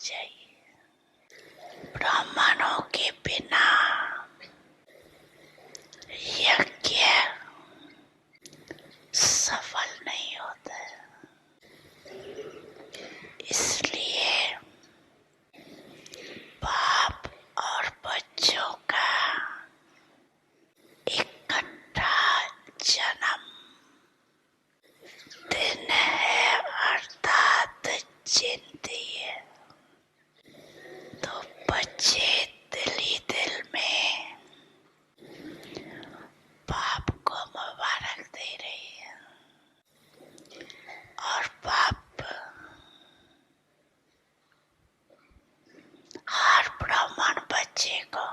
चाहिए। ब्राह्मणों के बिना यज्ञ सफल नहीं होता, इसलिए बाप और बच्चों का इकट्ठा जन्म दिन है, अर्थात जयंती है। तो बच्चे दिल ही दिल में बाप को मुबारक दे रही है और बाप हर ब्राह्मण बच्चे को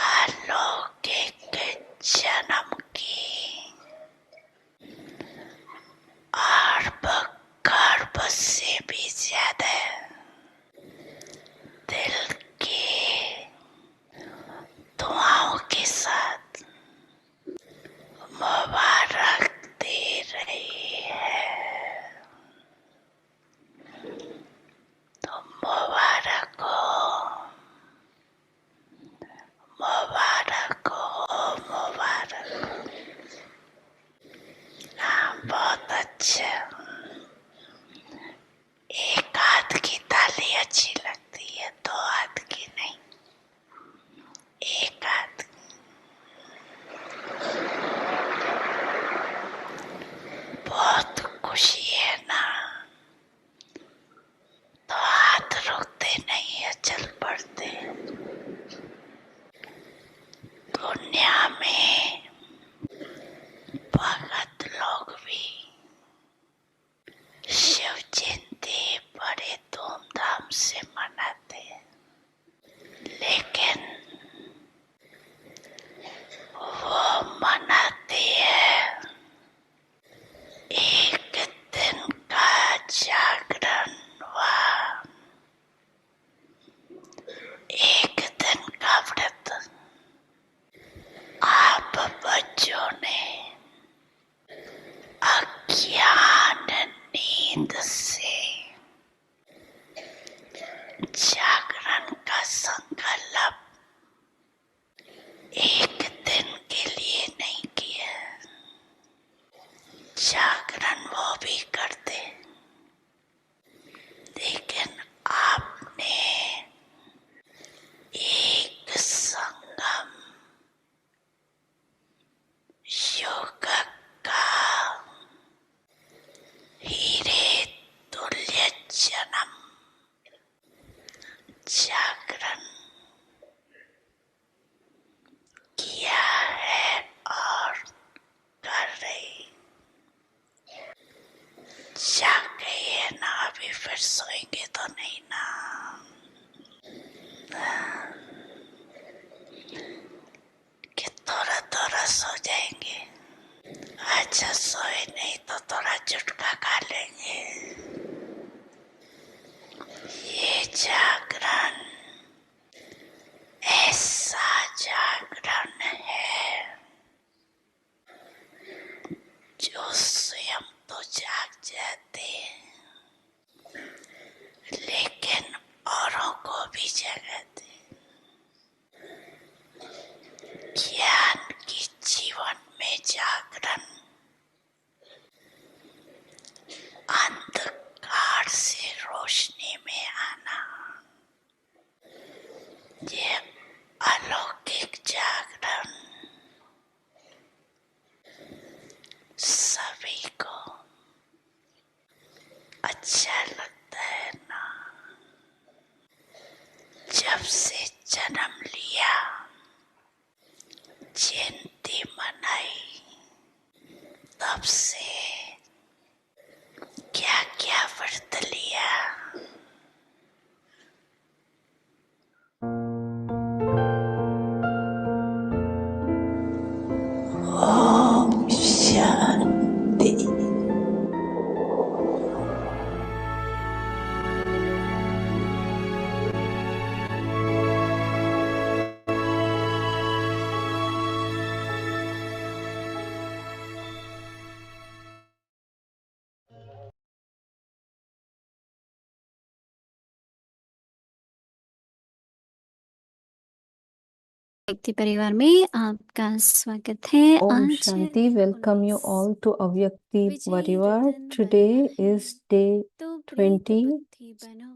अलौकिक जन्म की और गर्भ से भी ज्यादा दिल की दुआओं के साथ मुबारक दे रही है। तो मुबारक हो, मुबारक हो, मुबारक हो। हाँ, बहुत अच्छा। एक हाथ की ताली अच्छी लगती है, दो हाथ की नहीं, एक हाथ। बहुत खुशी है ना, तो हाथ रुकते नहीं है, चल पड़ते। दुनिया में भगत लोग भी शिव जयंती बड़े धूमधाम से मनाते हैं, लेकिन वो मनाते हैं एक दिन का जागरण व एक दिन का व्रत। आप बच्चों ने अज्ञान नींद से जागरण का संकल्प एक दिन के लिए नहीं किया। जागरण वो भी करते, लेकिन आपने एक संगम योग का हीरे तुल्य जन्म जागरण किया है और कर रही। जाग गई है ना, अभी फिर सोएंगे तो नहीं ना। कि थोड़ा थोड़ा सो जाएंगे। अच्छा, सोए नहीं तो थोड़ा झुटका खा लेंगे। ये जागरण ऐसा जागरण है जो स्वयं तो जाग जाते हैं, लेकिन औरों को भी जगाते। ज्ञान की जीवन में जागरण, अंधकार से रोशनी में आना, ये अलौकिक जागरण सभी को अच्छा लगता है ना। जब से जन्म लिया, जयंती मनाई, तब से क्या क्या व्रत लिया। ओम शांति। व्यक्ति परिवार में आपका स्वागत है। Om आज Shanti, welcome you 19 all to Avyakti विजयी Parivar. रतन Today बना is day तो प्रीत 20. बुद्धि बनो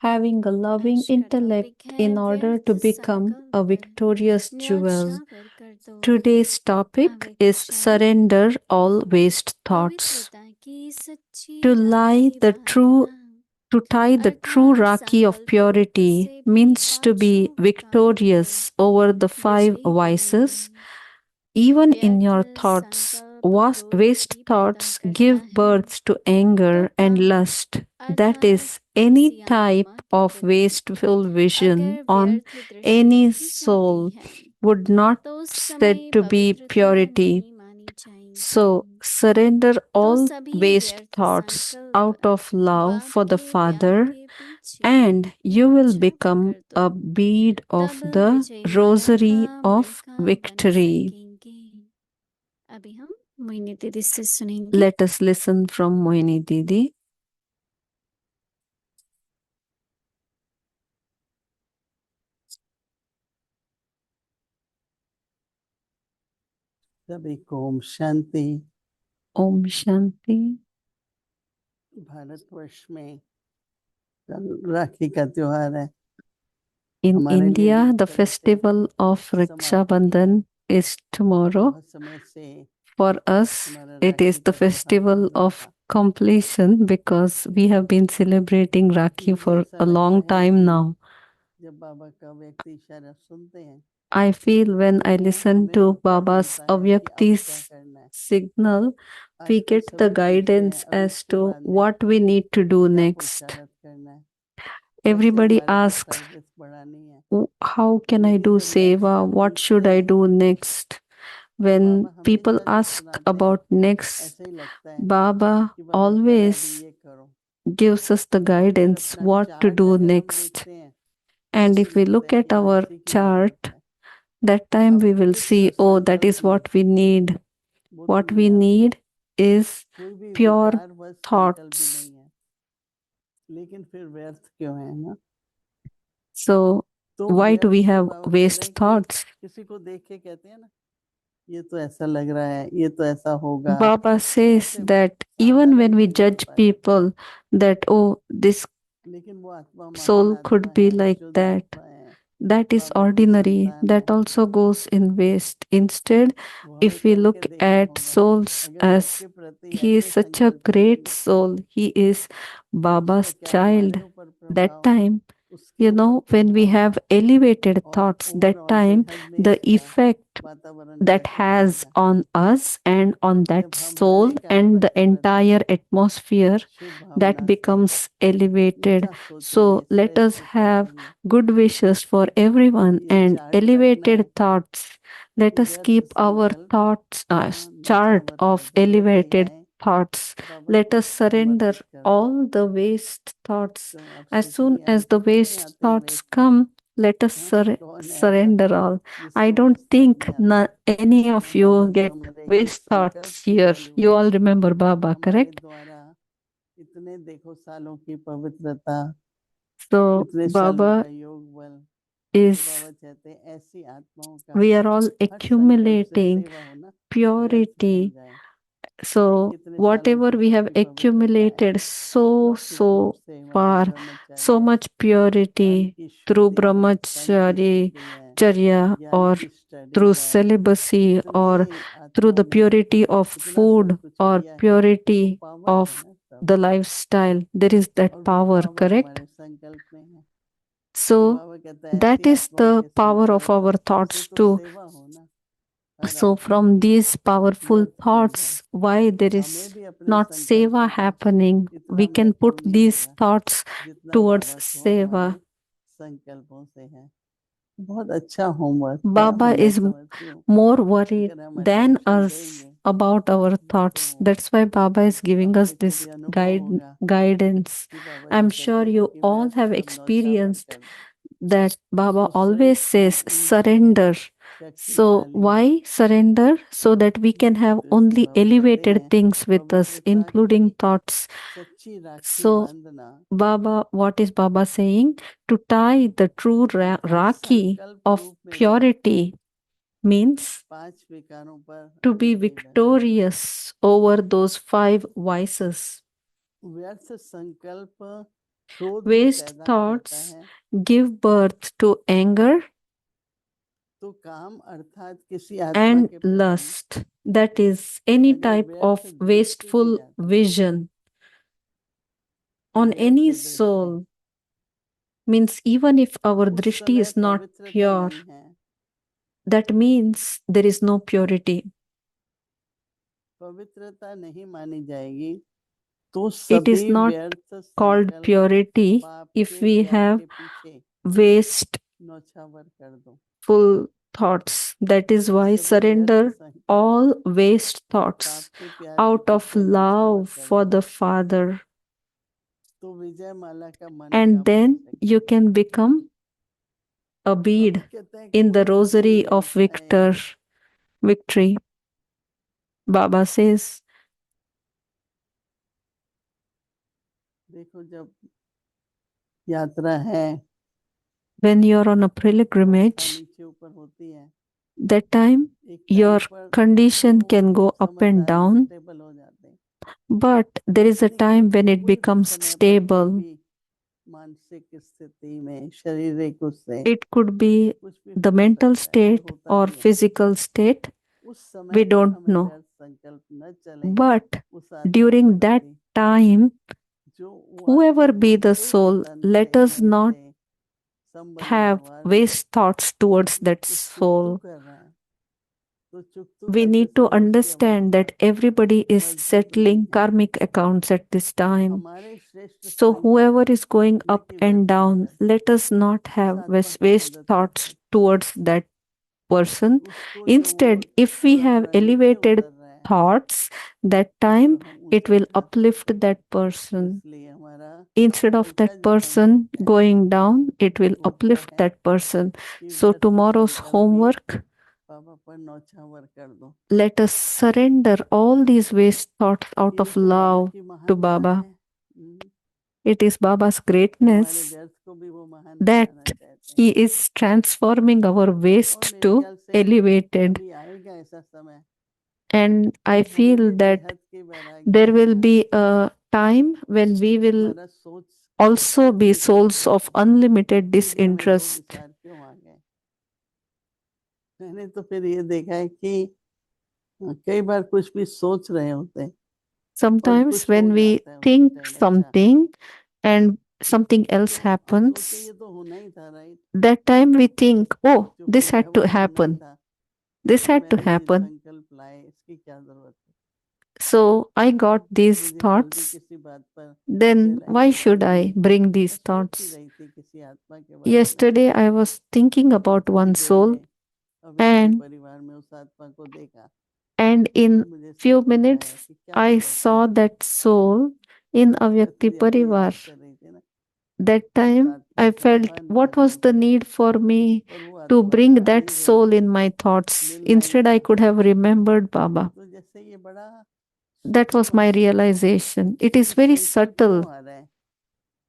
Having a loving नष्ट कर दो intellect विघ्न in order to व्यर्थ become a संकल्प victorious jewel. न्योछावर कर दो Today's topic is अविक्षा surrender all waste thoughts. पवित्रता की सच्ची To lie rakhi the true बांधना To tie the true अर्थात Rakhi of संकल्प purity से भी means to be Achhut victorious over the five विजयी vices. बने Even in your व्यर्थ thoughts, संकल्प को waste भी thoughts पैदा give करना है birth to anger तो and काम lust. That is अर्थात any किसी type आत्मा के of प्रति wasteful vision अगर on व्यर्थ दृष्टि any रखी soul जाती है would not तो उस said समय to be पवित्रता purity. नहीं मानी जाएगी। So surrender तो all सभी waste व्यर्थ thoughts संकल्प out of love बाप for the के Father, प्यार के पीछे and you will न्योछावर become कर दो a bead of तब the विजयी माला rosary का of मणिका बन victory. सकेंगे। अभी हम मोहिनी दीदी से सुनेंगे। Let us listen from Mohini Didi. सभी को ओम शांति। Om Shanti. भारतवर्ष में राखी का त्योहार है। In हमारे लिए India, भी the तरह से festival of Raksha समाप्ति Bandhan है। is tomorrow. बहुत समय से For us, हमारा it is राखी the का त्योहार festival चालू of था। completion because we have been celebrating Rakhi मुझे for ऐसा a लगता long है time कि now. जब बाबा का व्यक्ति इशारा सुनते हैं I feel when तो I वो listen हमें to उत्तर Baba's मिलता है कि अब Avyakti's क्या करना है। signal, we आजकल get the सभी पूछते हैं guidance अब as इसके to बाद में what we need to do क्या next. पुरुषार्थ करना है। कैसे Everybody हमारे को asks, सर्विस बढ़ानी है। how can I लेकिन do जब नेक्स्ट seva? हम What पूछते should I हैं do next? तो When बाबा people हमेशा जो ask सुनाते हैं about next, ऐसे ही लगता है Baba कि बाबा कह रहे हैं अभी always ये करो। gives us the और फिर guidance अपना what to चार्ट do अगर हम next. देखते हैं And तो if we लगता look है at कि हाँ our इसी की chart, जरूरत है। that time अब we will इस see, oh, that is संकल्प में what we need. वो What we दुनिया में need is कोई भी pure विकार व संकल्प भी thoughts. नहीं है, लेकिन फिर व्यर्थ क्यों है ना। So तो why do व्यर्थ we से have बाबा कह रहे waste हैं कि thoughts? किसी को देख के कहते हैं ना ये तो ऐसा लग रहा है, ये तो ऐसा होगा, Baba says ऐसे that सादा even when we लग judge जाता है। people, that oh, this लेकिन वो आत्मा soul महान could आत्मा be है, like शुद्ध that, आत्मा है, that is बाबा की ordinary, संतान that है। also goes in waste. Instead, वो हमें if we करके look देखना at होगा। souls अगर as सबके प्रति he is ऐसे such a संकल्प great लेंगे soul, he is तो Baba's उसका क्या child, हमारे ऊपर that प्रभाव, time, उसके you ऊपर know, when we प्रभाव have elevated और thoughts, that ओवरऑल time बेहद में the इसका effect वातावरण that कैसे has बनेगा। on us and on that जब हम हर soul एक and आत्मा the के प्रति entire atmosphere शुभ that भावना से becomes elevated. ऊंचा So सोचेंगे, let us श्रेष्ठ have सोचेंगे, good wishes for everyone ये and चार्ट रखना elevated है thoughts. कि Let us व्यर्थ keep our संकल्प thoughts, chart न्योछावर कर of दो जब भी elevated आए thoughts. बाबा Let को us surrender समर्पित कर दो। all the waste thoughts. तो आप As soon सोचेंगे as हम the तो नहीं waste आते thoughts वेस्ट में, come, let us हाँ कौन है ऐसा surrender all. I जिसको don't वेस्ट थॉट think नहीं आते। any of हाँ, you बाबा तो get हमारे waste इस संकल्प thoughts के here. फल You हुए all remember Baba, हमारे correct? द्वारा इतने देखो सालों की पवित्रता, So इतने सालों Baba का योग बल, is, तो बाबा चाहते हैं ऐसी आत्माओं का we are all हर संकल्प से accumulating सेवा हो ना, व्यर्थ बन purity. जाए। So कितने सालों whatever की we have सबकी पवित्रता है, accumulated so लौकिक रूप से हमारा far, ब्रह्मचर्य so है, much मन purity की through शुद्धि है, तन की brahmachari, शुद्धि है, charya, ज्ञान or की स्टडी through है, celibacy, इतने or through आत्माओं the ने purity of इतना सब food कुछ or किया है, वो purity पावर है of ना सब, the lifestyle. There is that और वो power, पावर correct? हमारे संकल्प में है। तो So बाबा कहता है that ऐसी is आत्माओं the के power of संकल्प our से thoughts तो too. सेवा हो ना, हर So आत्मा from these powerful व्यर्थ बन thoughts, जाए। why there is हमें भी अपने not seva संकल्पों का happening, इतना we can महत्व put नहीं these होगा thoughts जितना towards बाबा को seva. हमारे संकल्पों से है। बहुत अच्छा होमवर्क है, Baba और मैं is समझती हूँ more worried अगर हम than अटेंशन us देंगे about our thoughts. तो That's why Baba is giving us अपने को this भी अनुभव होगा guidance. कि बाबा I'm जी sure कहते हैं you कि all व्यर्थ have सब न्यौछावर experienced कर दो। that Baba उसको always सही says इंगित है, surrender So why surrender? So that we can have तो इसे only बाबा कहते elevated हैं things with us, पवित्रता including की thoughts. सच्ची राखी So बांधना Baba, what is Baba saying? To tie the true अर्थात Rakhi संकल्प of रूप में भी purity means 5 विकारों पर to be अड़ी नहीं रहना। victorious over those 5 vices. व्यर्थ संकल्प क्रोध Waste पैदा करता thoughts है, give birth to anger तो काम अर्थात किसी आत्मा and के प्रति lust. That is any अगर type व्यर्थ of दृष्टि की wasteful जाती है, vision on व्यर्थ any दृष्टि soul. Means even if our उस drishti समय is not पवित्रता pure, नहीं है। that means there is no purity. पवित्रता नहीं मानी जाएगी तो It is सभी not व्यर्थ called संकल्प purity पाप if के we प्यार have के पीछे wasteful नौछावर कर दो। thoughts. That is why सभी व्यर्थ surrender संकल्प all waste पाप thoughts के प्यार के out of पीछे नौछावर love कर for दो, the Father, तो विजय माला का मन and कामना then से you can become a bead बाबा कहते हैं in the कोई rosary नहीं of बैठा है। victory. Baba says, देखो जब यात्रा है when you're on a अवस्था pilgrimage, नीचे ऊपर होती है, that time एक your टाइम पर condition तो can go up and समझदार down, स्टेबल हो जाते हैं, but there is a लेकिन time when it कुछ becomes समय पर stable. कोई भी मानसिक स्थिति में शारीरिक उससे It could be कुछ भी the हो mental सकता है और state होता or भी है। physical state, उस we समय पर don't हमें know. व्यर्थ संकल्प न चले But उस आत्मा के during that प्रति, time, जो वो whoever आत्मा be को the कोई soul, पता नहीं let है us मन not से संबंध have व्यवहार में waste thoughts towards that कुछ चुक soul. कर रहा है, तो चुकतू We करते need to समय उसकी understand that अवस्था everybody is मजबूत settling नहीं है। karmic accounts at this time. हमारे श्रेष्ठ So whoever संकल्प is going up लेकिन and व्यर्थ down, संकल्प let us not उस have आत्मा waste की waste मदद कर thoughts सकते हैं। towards that person. उसको जो वो Instead, if we थोड़ा have थोड़ा नीचे elevated उतर रहा है thoughts, that उसको time हम it ऊंचा will कर uplift सकते हैं। that person. इसलिए हमारा Instead of उल्टा that जो person होमवर्क है going down, it will वो क्या uplift है that person. कि So व्यर्थ tomorrow's संकल्प भी homework, बाबा पर नौछावर कर दो। let us surrender all these waste thoughts out ये of तो बाबा love की to महानता Baba. है It is Baba's कि हमारे greatness व्यर्थ को भी वो महान that बनाना चाहते हैं। he is transforming our और waste मेरे to ख्याल से elevated. अभी आएगा ऐसा समय And I कि हमें feel भी that बेहद की वैराग्य there will आएगा। be a time when we will हमारा सोच also be विकसित souls होगी of unlimited कि इसमें हम दो disinterest. विचार क्यों आ गए। मैंने तो फिर ये देखा है कि कई बार कुछ भी सोच रहे होते हैं और Sometimes कुछ हो when we जाता है उसी think टाइम। अच्छा something and something else तो हम सोचे happens, ये तो होना ही था, right, that time we think, oh, जो this हो गया had वो to तो होना ही happen. था, This फिर had to मैंने ये happen. संकल्प लाए, इसकी क्या जरूरत है। So I got फिर these मुझे जल्दी thoughts. किसी बात पर Then why रियलाइज हुआ should I कि bring मैं these सोच ही thoughts? रही थी किसी आत्मा के बारे में Yesterday I was thinking और about थोड़ी one देर soul, में अव्यक्ति and परिवार में उस आत्मा को देखा in तो मुझे few समझ में आया minutes कि क्या I जरूरत saw थी। that soul in Avyakti कस्तूरी आपको Parivar. याद कर रही थी ना, That उस time आत्मा I का felt आह्वान what कर was रही the थी need for me और वो to आत्मा bring तो आ that ही रही soul थी, in my thoughts. मिलना ही Instead, I था। could have remembered Baba. तो जैसे ये बड़ा That was सूक्ष्म my है realization. It is कि very संकल्प क्यों subtle, आ रहा है,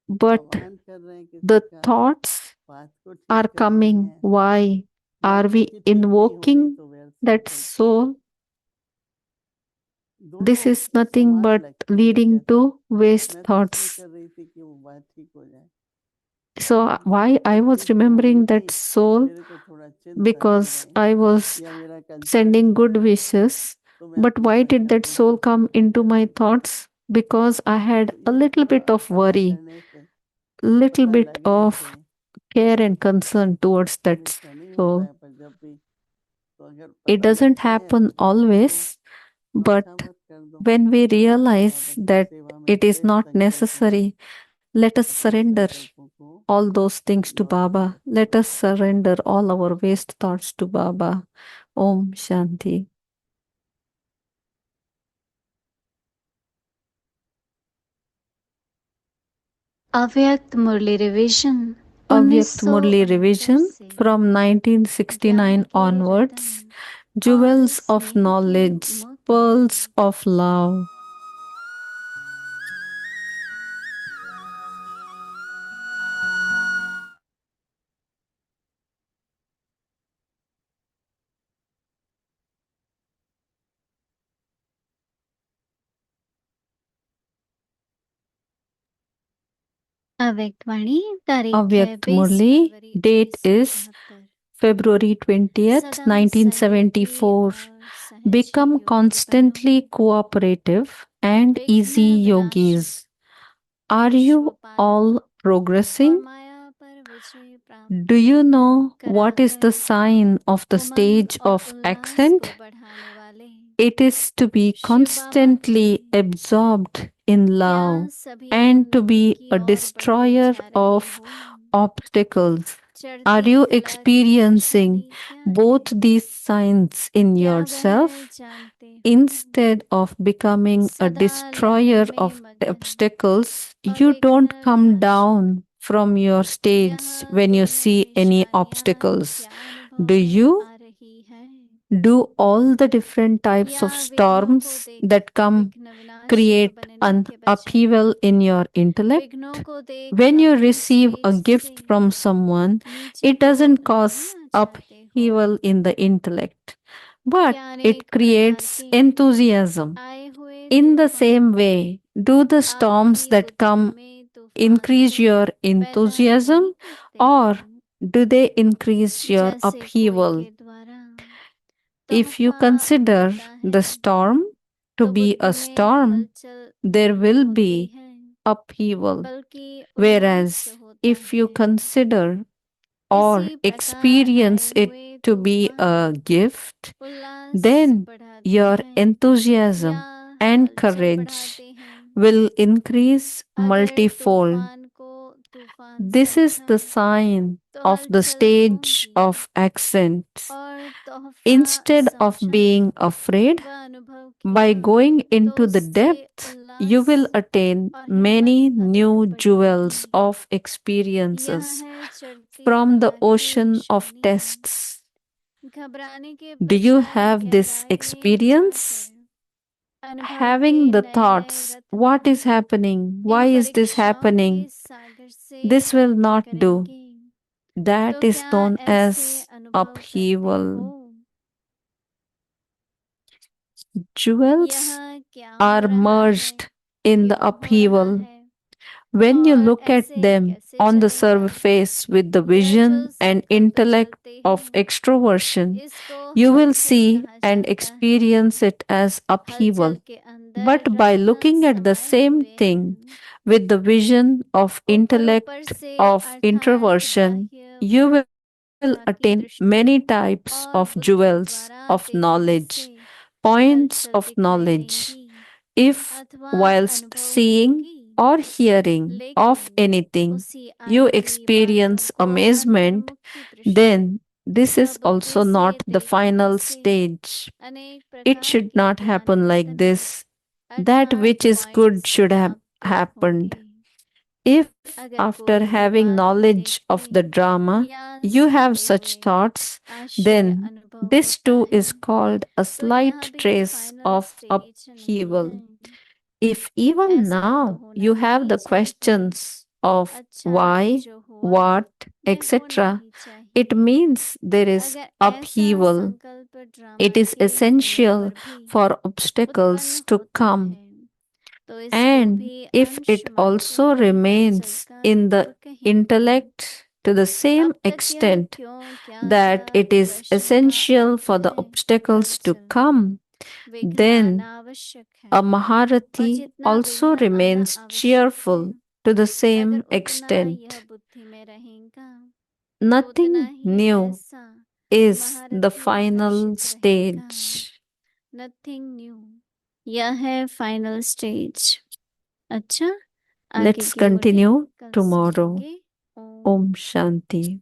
but आह्वान कर रहे हैं किसी the का thoughts बात को are ठीक करनी coming. है, Why या are we क्योंकि ठीक नहीं हो रही invoking तो व्यर्थ that संकल्प। soul? This दोनों is nothing समान but लगते हैं leading जैसे to waste मैं तो इसलिए thoughts. कर रही थी कि वो बात ठीक हो जाए, So, why I पर was ठीक तो हो गई remembering that थी, soul? मेरे को थोड़ा चिंता लग Because रही I was या मेरा कंसर्न sending था, good wishes. तो मैं But अपने why did that संकल्पों soul को come ठीक into कर my रही थी। thoughts? Because I had तो a ये little थोड़ा bit of पता worry, करने से little पता bit लगने of से care and concern towards that हमेशा नहीं होता soul. है, पर जब भी तो अगर It पता doesn't लगता है happen तो always, but नौछावर कर दो। when we realize बाबा की that सेवा में it is श्रेष्ठ not संकल्पों में necessary, let us अपने surrender संकल्पों को all those things to लौटा Baba. सकते Let हैं। us surrender all our waste thoughts to Baba. Om Shanti. Avyakt Murli Revision Avyakt Murli revision from 1969 onwards. Jewels of knowledge, pearls of love. अव्यक्तवाणी तारीख है Avyakt 20 Murli, February date is 1972। February 20th, सदा 1974. सहयोगी और Become सहज constantly Yogi cooperative and विघ्न easy विनाश yogis. Are you all और progressing? माया पर विजय प्राप्त Do you know what is the कराकर sign of the Umang stage और of उल्लास ascent? को बढ़ाने वाले It is to be Shiv Baba constantly की absorbed in क्या love सभी and to उन्नति be की a ओर बढ़ते destroyer जा रहे of हो? obstacles. Are चढ़ती you कला की experiencing निशानी क्या both है? these signs in क्या वह yourself? जानते हो? Instead of becoming a सदा destroyer लहर में of मगन obstacles, you अविघ्न don't come विनाश down from your stage यहाँ when you दोनों see any निशानियाँ obstacles. क्या अनुभव Do में you? आ रही है? Do all the different types या of विघ्नों को storms देख that come विघ्न विनाशक create बनने an के बजाय upheaval in your intellect? विघ्नों को देख When you अपनी receive a स्टेज gift से from someone, नीचे it तो doesn't नहीं cause आ जाते हो? upheaval in the intellect, but क्या it अनेक प्रकार creates के enthusiasm. आए हुए In the तूफान same way, do the storms आपकी that बुद्धि come में तूफान increase को your पैदा enthusiasm नहीं करते or हैं? do they increase your जैसे कोई upheval? के द्वारा If you तोहफा consider मिलता है the storm to तो be बुद्धि a में storm, हलचल there नहीं will होती be है, upheaval. बल्कि उल्लास Whereas होता if you है। consider or इसी प्रकार experience आए it हुए to be a तूफान gift, उल्लास then बढ़ाते your हैं enthusiasm या and हलचल courage बढ़ाते हैं। will increase अगर multifold. तूफान को तूफान This is समझा the sign तो of the हलचल stage होगी, of ascent. और तोहफा Instead of समझा being afraid, व अनुभव by किया going तो into the उससे depth, you Ullas will attain और many हिम्मत अधिक new बढ़ेगी। jewels of यह experiences है चढ़ती from the कला की ocean of निशानी। tests. घबराने के Do you बजाय have this गहराई में experience? जाकर अनुभव Having के the नए thoughts, नए रत्न what is happening? Why in is this परीक्षाओं happening? के सागर से This will par not do. करेंगे। That तो is क्या known ऐसे as अनुभव करते upheaval. हो? Jewels यहाँ क्या हो are रहा है, merged in the क्यों हो रहा upheaval. है, When you और look at ऐसे them कैसे on the चलेगा? surface with the यह जो vision and संकल्प intellect चलते of हैं extroversion, इसको you will हलचल see कहा and जाता है। experience it as upheaval. हलचल के अंदर But by Ratna looking at the समाये same हुए thing हैं। with the vision of ऊपर intellect ऊपर से of अर्थात introversion, बाह्य you will वक्ता की attain दृष्टि many types और of बुद्धि jewels द्वारा of देखने knowledge, से points हलचल of दिखाई knowledge. देंगी If अथवा whilst अनुभव seeing होंगी, or hearing of लेकिन anything उसी you आई हुई experience बातों को amazement, अंतर्मुख की दृष्टि then this व is बुद्धि also से not the देखने final से stage. अनेक It प्रकार should के not ज्ञान happen like Ratna this. That अर्थात which is good points should have प्राप्त happened. होंगे। If अगर after कोई having दीवार को knowledge देख of के the drama या you have सुनते such हुए thoughts, आश्चर्य then अनुभव this होता too है, is called a तो slight यह भी trace फाइनल of स्टेज नहीं upheaval. है। If even ऐसा तो now होना you have नहीं the चाहिए। questions of अच्छा why, जो हुआ what, ये etc., होना ही चाहिए। it means there is अगर ऐसा upheaval. संकल्प ड्रामा It is के होने essential पर भी for obstacles उत्पन्न to होता come. है तो इसको And भी if अंश it मात्र also की हलचल remains का in the रूप कहेंगे। intellect to the same अब तक यह extent क्यों क्या that था it is प्रश्न का essential अर्थ for the है obstacles to हलचल। come, विघ्न then आना आवश्यक है a और Maharati जितना also विघ्न आना remains आवश्यक है cheerful to the same अगर उतना extent. यह बुद्धि में रहेगा तो Nothing उतना ही new ऐसा is the महारथी final हर्षित रहेगा। stage. नथिंग न्यू यह है फाइनल स्टेज। अच्छा आगे Let's की बढ़े continue कल tomorrow. सीखेंगे। ओम Om Shanti.